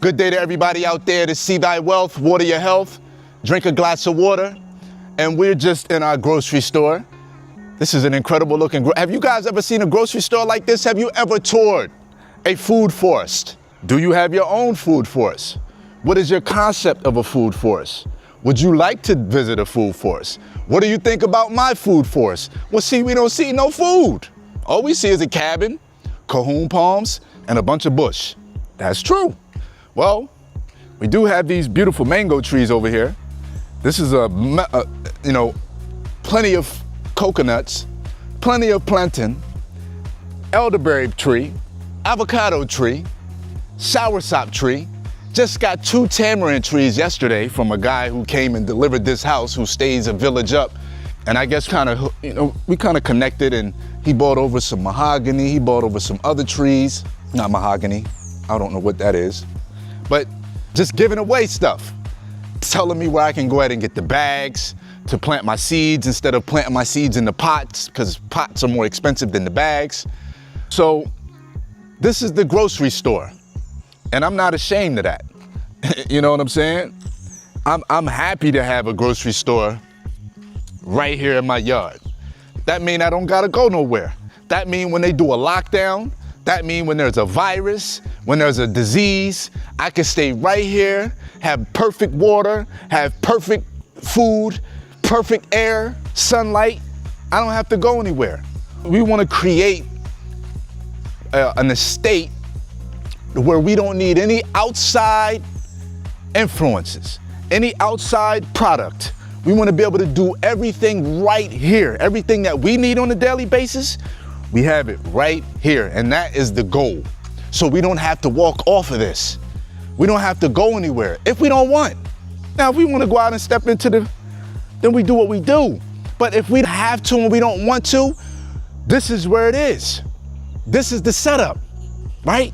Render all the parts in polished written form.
Good day to everybody out there to see thy wealth, water your health, drink a glass of water. And we're just in our grocery store. This is an incredible looking, have you guys ever seen a grocery store like this? Have you ever toured a food forest? Do you have your own food forest? What is your concept of a food forest? Would you like to visit a food forest? What do you think about my food forest? Well, see, we don't see no food. All we see is a cabin, cajon palms, and a bunch of bush. That's true. Well, we do have these beautiful mango trees over here. This is plenty of coconuts, plenty of plantain, elderberry tree, avocado tree, soursop tree. Just got 2 tamarind trees yesterday from a guy who came and delivered this house who stays a village up. And I guess we kind of connected, and he brought over some mahogany. He brought over some other trees, not mahogany. I don't know what that is, but just giving away stuff. Telling me where I can go ahead and get the bags to plant my seeds instead of planting my seeds in the pots, because pots are more expensive than the bags. So this is the grocery store. And I'm not ashamed of that. You know what I'm saying? I'm happy to have a grocery store right here in my yard. That mean I don't gotta go nowhere. That mean when they do a lockdown, that mean when there's a virus, when there's a disease, I can stay right here, have perfect water, have perfect food, perfect air, sunlight. I don't have to go anywhere. We wanna create an estate where we don't need any outside influences, any outside product. We want to be able to do everything right here. Everything that we need on a daily basis, we have it right here. And that is the goal. So we don't have to walk off of this. We don't have to go anywhere if we don't want. Now, if we want to go out and step into then we do what we do. But if we have to and we don't want to, this is where it is. This is the setup, right?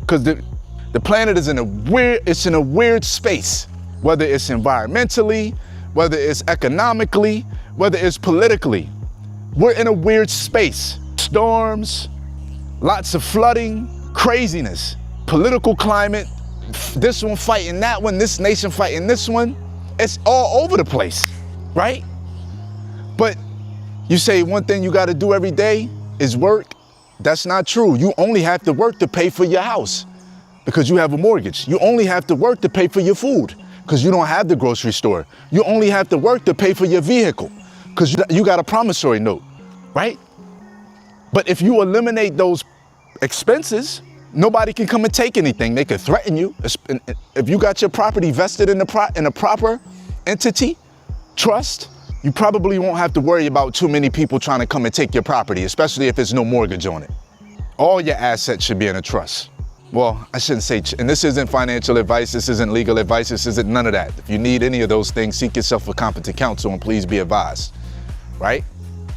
Because the planet is in a weird space, whether it's environmentally, whether it's economically, whether it's politically. We're in a weird space. Storms, lots of flooding, craziness, political climate, this one fighting that one, this nation fighting this one. It's all over the place, right? But you say one thing you gotta do every day is work. That's not true. You only have to work to pay for your house because you have a mortgage. You only have to work to pay for your food because you don't have the grocery store. You only have to work to pay for your vehicle because you got a promissory note, right? But if you eliminate those expenses, nobody can come and take anything. They can threaten you. If you got your property vested in a proper entity, trust, you probably won't have to worry about too many people trying to come and take your property, especially if there's no mortgage on it. All your assets should be in a trust. Well, I shouldn't say, and this isn't financial advice, this isn't legal advice, this isn't none of that. If you need any of those things, seek yourself a competent counsel and please be advised, right?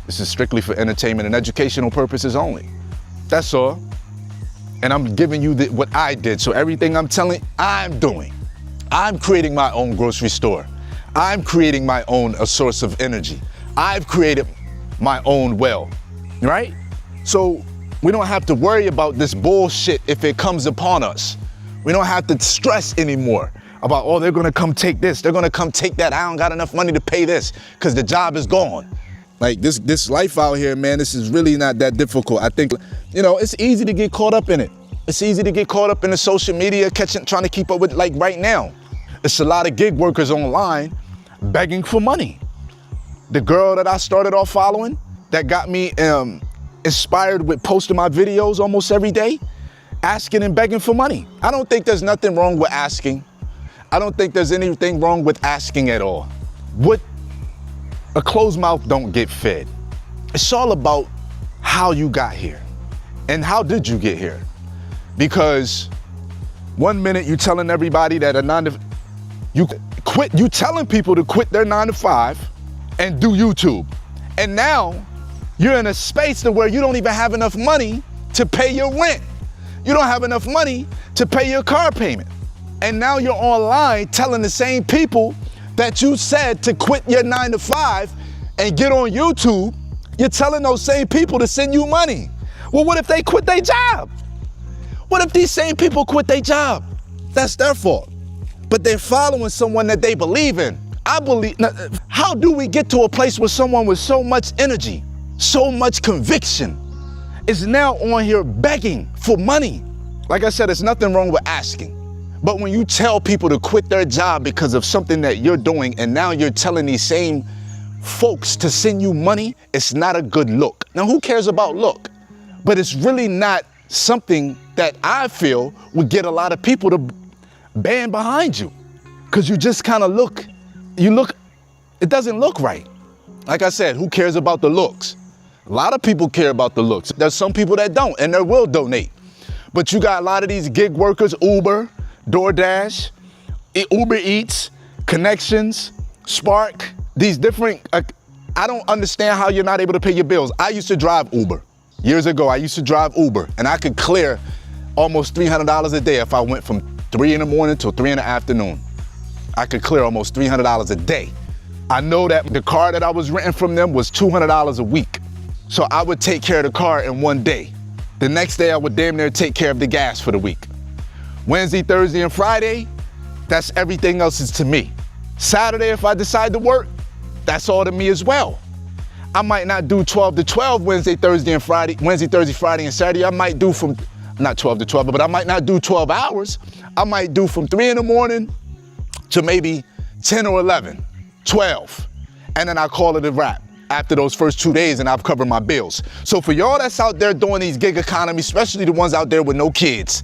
This is strictly for entertainment and educational purposes only. That's all. And I'm giving you what I did. So everything I'm doing. I'm creating my own grocery store. I'm creating my own source of energy. I've created my own well, right? So we don't have to worry about this bullshit if it comes upon us. We don't have to stress anymore about, oh, they're gonna come take this, they're gonna come take that. I don't got enough money to pay this because the job is gone. Like this life out here, man, this is really not that difficult. I think, it's easy to get caught up in it. It's easy to get caught up in the social media, trying to keep up with, like right now. It's a lot of gig workers online begging for money. The girl that I started off following that got me inspired with posting my videos almost every day, asking and begging for money. I don't think there's nothing wrong with asking. I don't think there's anything wrong with asking at all. A closed mouth don't get fed. It's all about how you got here and how did you get here? Because 1 minute you telling everybody that you telling people to quit their 9 to 5 and do YouTube. And now you're in a space to where you don't even have enough money to pay your rent. You don't have enough money to pay your car payment. And now you're online telling the same people that you said to quit your 9 to 5 and get on YouTube. You're telling those same people to send you money. Well, what if they quit their job? What if these same people quit their job? That's their fault. But they're following someone that they believe in. How do we get to a place where someone with so much energy, so much conviction, is now on here begging for money? Like I said, there's nothing wrong with asking. But when you tell people to quit their job because of something that you're doing, and now you're telling these same folks to send you money, it's not a good look. Now, who cares about look? But it's really not something that I feel would get a lot of people to band behind you. Because you just kind of it doesn't look right. Like I said, who cares about the looks? A lot of people care about the looks. There's some people that don't, and they will donate. But you got a lot of these gig workers, Uber, DoorDash, Uber Eats, Connections, Spark, these different, I don't understand how you're not able to pay your bills. I used to drive Uber. Years ago, I used to drive Uber, and I could clear almost $300 a day if I went from 3 in the morning till 3 in the afternoon. I could clear almost $300 a day. I know that the car that I was renting from them was $200 a week. So I would take care of the car in one day. The next day, I would damn near take care of the gas for the week. Wednesday, Thursday, and Friday, that's everything else is to me. Saturday, if I decide to work, that's all to me as well. I might not do 12 to 12 Wednesday, Thursday, and Friday, Wednesday, Thursday, Friday, and Saturday. I might do from, not 12 to 12, but I might not do 12 hours. I might do from 3 in the morning to maybe 10 or 11, 12. And then I call it a wrap after those first 2 days, and I've covered my bills. So for y'all that's out there doing these gig economies, especially the ones out there with no kids,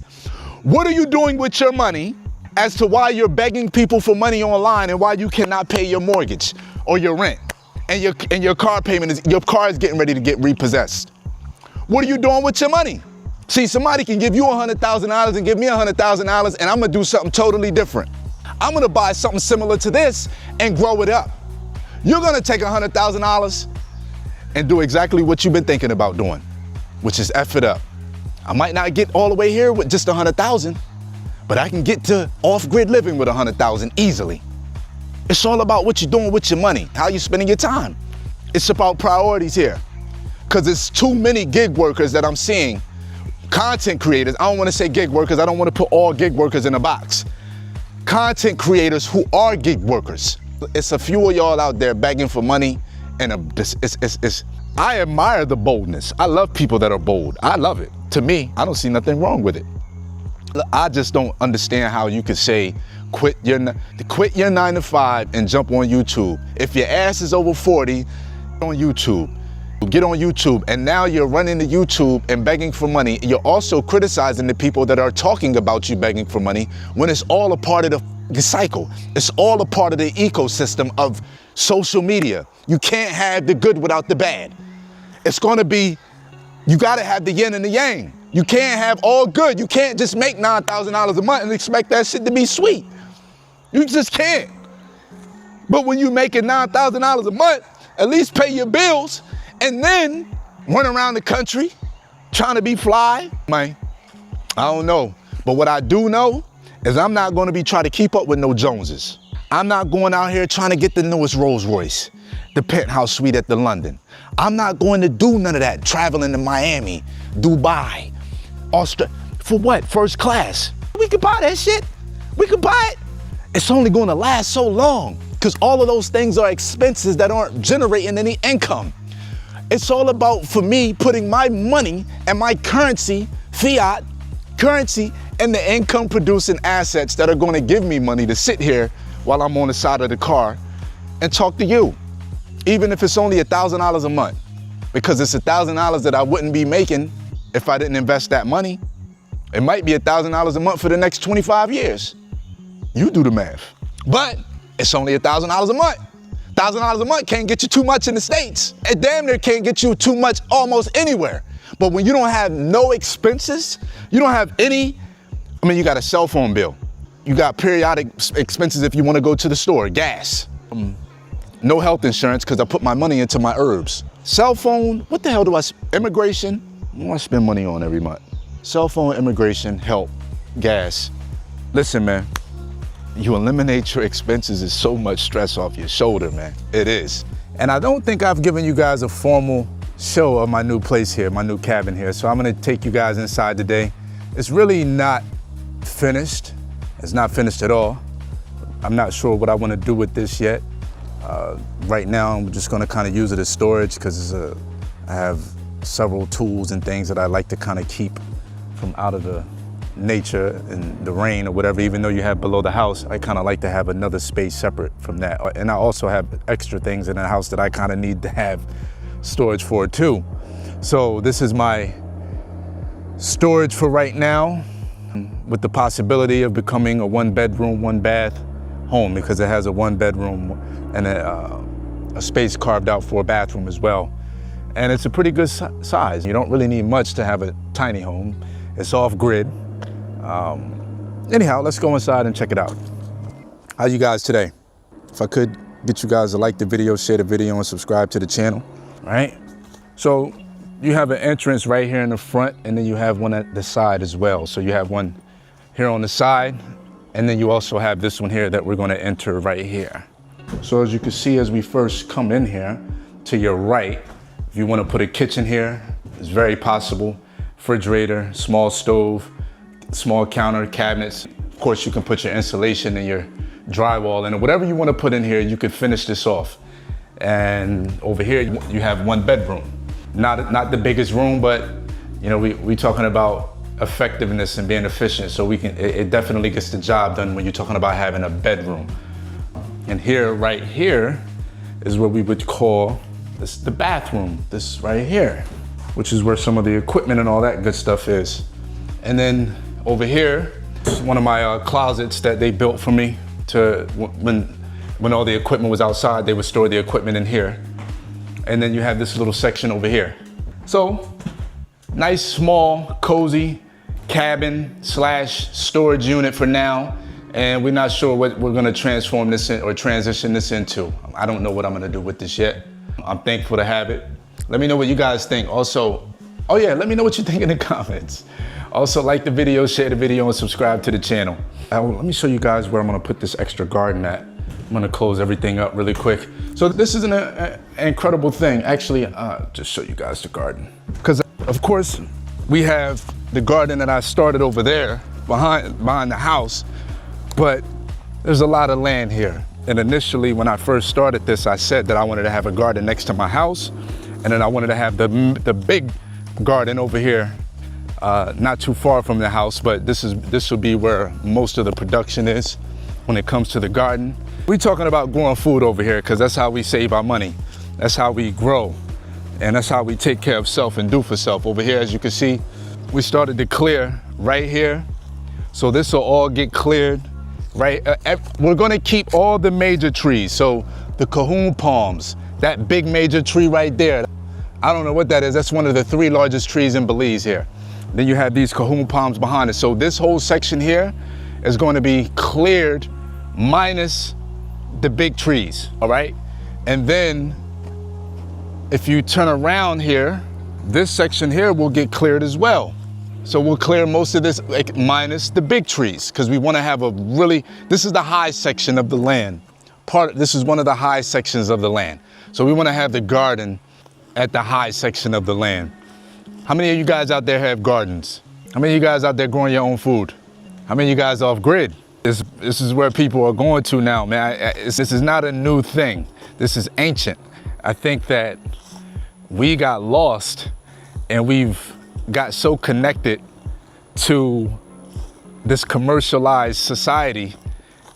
what are you doing with your money as to why you're begging people for money online and why you cannot pay your mortgage or your rent and your car payment your car is getting ready to get repossessed? What are you doing with your money? See, somebody can give you $100,000 and give me $100,000, and I'm gonna do something totally different. I'm gonna buy something similar to this and grow it up. You're gonna take $100,000 and do exactly what you've been thinking about doing, which is F it up. I might not get all the way here with just 100,000, but I can get to off-grid living with 100,000 easily. It's all about what you're doing with your money, how you're spending your time. It's about priorities here. Because it's too many gig workers that I'm seeing, content creators. I don't want to say gig workers. I don't want to put all gig workers in a box. Content creators who are gig workers. It's a few of y'all out there begging for money, and I admire the boldness. I love people that are bold. I love it. To me, I don't see nothing wrong with it. I just don't understand how you could say quit your 9 to 5 and jump on YouTube. If your ass is over 40, on YouTube. Get on YouTube, and now you're running to YouTube and begging for money. You're also criticizing the people that are talking about you begging for money when it's all a part of the cycle. It's all a part of the ecosystem of social media. You can't have the good without the bad. It's gonna be, you gotta have the yin and the yang. You can't have all good. You can't just make $9,000 a month and expect that shit to be sweet. You just can't. But when you're making $9,000 a month, at least pay your bills and then run around the country trying to be fly. Man, I don't know. But what I do know is I'm not gonna be trying to keep up with no Joneses. I'm not going out here trying to get the newest Rolls Royce, the penthouse suite at the London. I'm not going to do none of that, traveling to Miami, Dubai, Australia. For what? First class. We could buy that shit. We could buy it. It's only gonna last so long because all of those things are expenses that aren't generating any income. It's all about, for me, putting my money and my currency, fiat currency, and the income producing assets that are gonna give me money to sit here while I'm on the side of the car and talk to you. Even if it's only $1,000 a month, because it's $1,000 that I wouldn't be making if I didn't invest that money. It might be $1,000 a month for the next 25 years. You do the math. But it's only $1,000 a month. $1,000 a month can't get you too much in the States. It damn near can't get you too much almost anywhere. But when you don't have no expenses, you don't have any, you got a cell phone bill. You got periodic expenses if you want to go to the store, gas. No health insurance because I put my money into my herbs. Cell phone, what the hell do immigration, what do I spend money on every month? Cell phone, immigration, help, gas. Listen, man, you eliminate your expenses is so much stress off your shoulder, man. It is. And I don't think I've given you guys a formal show of my new place here, my new cabin here. So I'm gonna take you guys inside today. It's really not finished. It's not finished at all. I'm not sure what I want to do with this yet. Right now, I'm just going to kind of use it as storage because I have several tools and things that I like to kind of keep from out of the nature and the rain or whatever. Even though you have below the house, I kind of like to have another space separate from that. And I also have extra things in the house that I kind of need to have storage for too. So this is my storage for right now, with the possibility of becoming a 1-bedroom, 1-bath home, because it has a 1-bedroom and a space carved out for a bathroom as well. And it's a pretty good size. You don't really need much to have a tiny home. It's off-grid. Anyhow, let's go inside and check it out. How you guys today? If I could get you guys to like the video, share the video, and subscribe to the channel, right? So you have an entrance right here in the front, and then you have one at the side as well. So you have one here on the side, and then you also have this one here that we're going to enter right here. So as you can see, as we first come in here, to your right, if you want to put a kitchen here, it's very possible. Refrigerator, small stove, small counter, cabinets. Of course, you can put your insulation and your drywall in, and whatever you want to put in here, you could finish this off. And over here, you have 1 bedroom. Not the biggest room, but you know, we talking about effectiveness and being efficient. So it definitely gets the job done when you're talking about having a bedroom. And here, right here, is what we would call this the bathroom. This right here, which is where some of the equipment and all that good stuff is. And then over here is one of my closets that they built for me to when all the equipment was outside, they would store the equipment in here. And then you have this little section over here. So nice, small, cozy cabin / storage unit for now. And we're not sure what we're gonna transform this in or transition this into. I don't know what I'm gonna do with this yet. I'm thankful to have it. Let me know what you guys think. Also, oh yeah, let me know what you think in the comments. Also, like the video, share the video, and subscribe to the channel. Let me show you guys where I'm gonna put this extra garden at. I'm gonna close everything up really quick. So this is an incredible thing. Actually, just show you guys the garden. Because of course, we have the garden that I started over there behind the house, but there's a lot of land here. And initially, when I first started this, I said that I wanted to have a garden next to my house, and then I wanted to have the big garden over here, not too far from the house, but this will be where most of the production is when it comes to the garden. We're talking about growing food over here because that's how we save our money. That's how we grow, and that's how we take care of self and do for self. Over here, as you can see, we started to clear right here. So this will all get cleared, right? We're gonna keep all the major trees. So the cahoon palms, that big major tree right there, I don't know what that is. That's one of the 3 largest trees in Belize here. Then you have these cahoon palms behind it. So this whole section here is going to be cleared minus the big trees, all right? And then if you turn around here, this section here will get cleared as well. So we'll clear most of this minus the big trees, because we want to have this is the high section of the land. This is one of the high sections of the land. So we want to have the garden at the high section of the land. How many of you guys out there have gardens? How many of you guys out there growing your own food? How many of you guys off grid? This is where people are going to now, man. This is not a new thing. This is ancient. I think that we got lost and we've got so connected to this commercialized society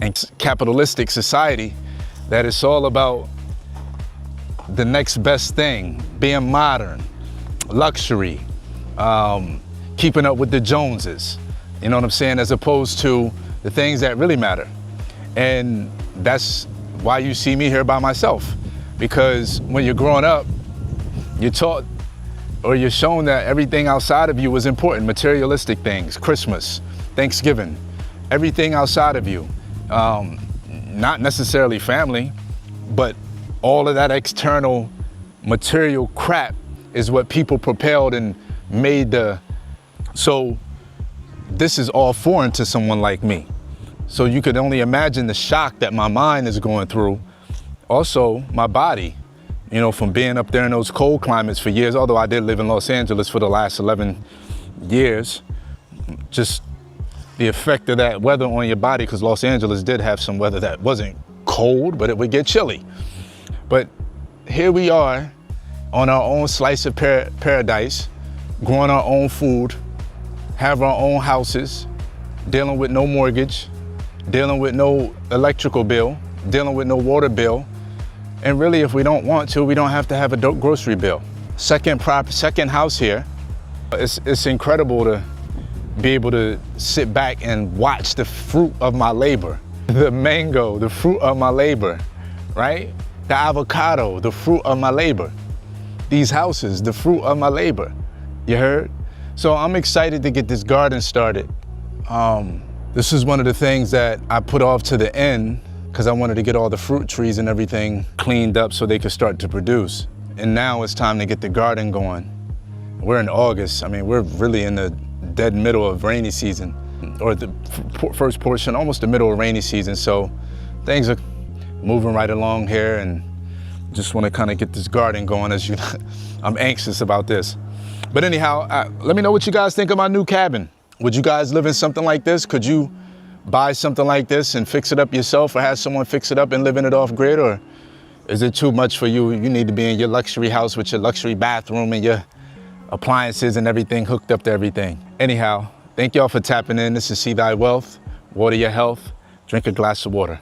and capitalistic society that it's all about the next best thing, being modern, luxury, keeping up with the Joneses, you know what I'm saying, as opposed to the things that really matter. And that's why you see me here by myself, because when you're growing up, you're taught or you're shown that everything outside of you was important, materialistic things, Christmas, Thanksgiving, everything outside of you, not necessarily family, but all of that external material crap is what people propelled and made so this is all foreign to someone like me. So you could only imagine the shock that my mind is going through. Also, my body, you know, from being up there in those cold climates for years, although I did live in Los Angeles for the last 11 years, just the effect of that weather on your body, because Los Angeles did have some weather that wasn't cold, but it would get chilly. But here we are on our own slice of paradise, growing our own food, have our own houses, dealing with no mortgage, dealing with no electrical bill, dealing with no water bill. And really, if we don't want to, we don't have to have a grocery bill. Second house here. It's incredible to be able to sit back and watch the fruit of my labor. The mango, the fruit of my labor, right? The avocado, the fruit of my labor. These houses, the fruit of my labor. You heard? So I'm excited to get this garden started. This is one of the things that I put off to the end because I wanted to get all the fruit trees and everything cleaned up so they could start to produce. And now it's time to get the garden going. We're in August. I mean, we're really in the dead middle of rainy season, or the first portion, almost the middle of rainy season. So things are moving right along here, and just want to kind of get this garden going as you, I'm anxious about this. But anyhow, let me know what you guys think of my new cabin. Would you guys live in something like this? Could you buy something like this and fix it up yourself, or have someone fix it up and live in it off grid? Or is it too much for you? You need to be in your luxury house with your luxury bathroom and your appliances and everything hooked up to everything. Anyhow, thank y'all for tapping in. This is See Thy Wealth. Water your health. Drink a glass of water.